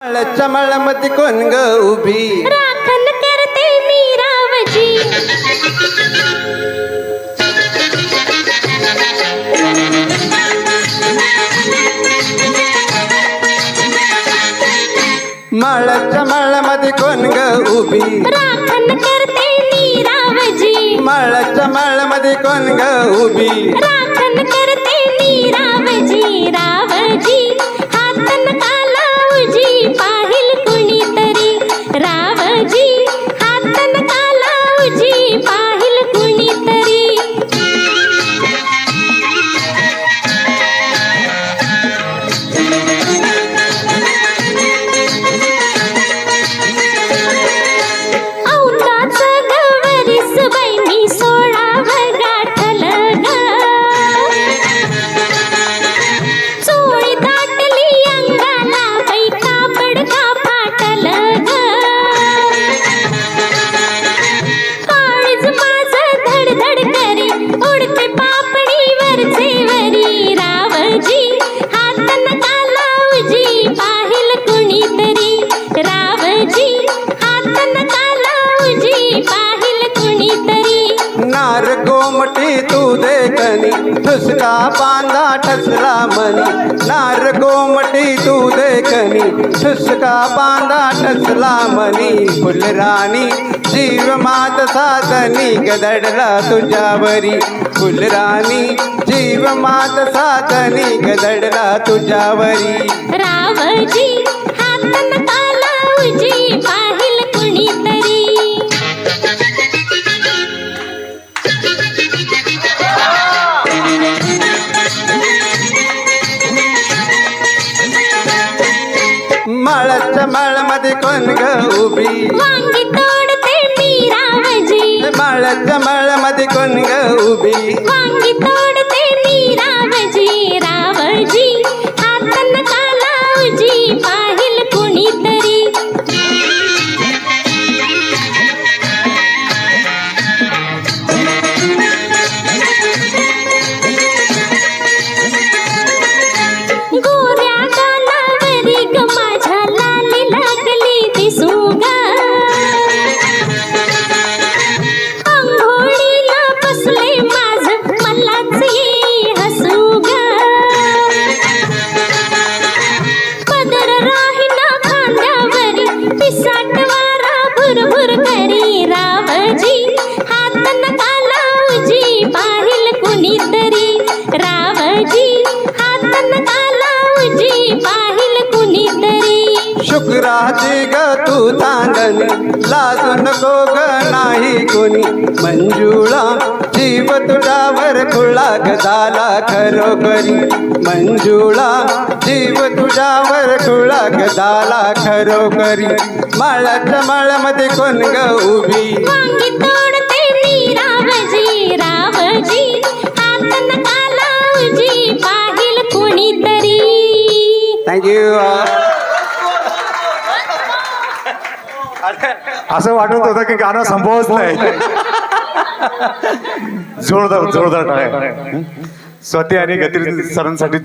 चमळ मध्ये कोण ग उभी राखण करते मी रावजी। मळ चमळ मध्ये कोण ग उभी राखण करते मी रावजी। मळ चमळ मध्ये कोण ग उभी राखण करते मी रावजी। रावजी हातन काला उजी पाहिल कुणीतरी। रावजी हातन काला उजी पाहिल कुणीतरी। औताच गवरीस बाई मी 16 गाठल ग। चोळी दाटली अंगाला बाई कापड का फाटल ग। काळीज माझं धडधड करी उडते पापडी वरचे वरी। रावजी हातन काला उजी पाहिल कुणीतरी। रावजी हातन काला उजी पाहिल कुणीतरी। नार गोमटी तू देखनी ठुसका बांधा ठसला मनी। नार गोमटी तू देखनी ठुसका बांधा ठसला मनी। फुलराणी जीव मात साधनी गदडला तुझ्यावरी। फुलराणी जीव मात साधनी गदडला तुझ्यावरी। रावजी हातन काला उजी पाहिल कुणीतरी। मळ चमळ मध्ये कोण ग उभी वांगी तोडते मी रावजी। मळ चमळ मध्ये कोण ग उभी वांगी तोडते मी रावजी। रावजी हातन काला उजी पाहिल कुणीतरी। गोऱ्या गालावरी ग माझ्या लाली लागली दिसू ग। अंघोळीला बसले माझं मलाच ये हसू ग। पदर राहीना खांद्यावरी पिसाट वारा भुरभुर करी। रावजी हातन काला उजी पाहिल कुणीतरी। रावजी हातन काला उजी पाहिल कुणीतरी। शुक्राची ग तू चांदणी लाजू नको ग नाही कोणी। मंजुळा जीव तुझ्यावर खुळा ग झाला खरोखरी। मंजुळा जीव तुझ्यावर खुळा ग झाला खरोखरी। माळाच्या माळामध्ये कोण ग उभी वांगी तोडते मी रावजी। रावजी हातन काला उजी पाहिल कुणीतरी। थँक्यू। असं वाटत होतं की गाणं संपवच नाही. जोरदार जोरदार टाळ्या. स्वाती आणि गती सरांसाठी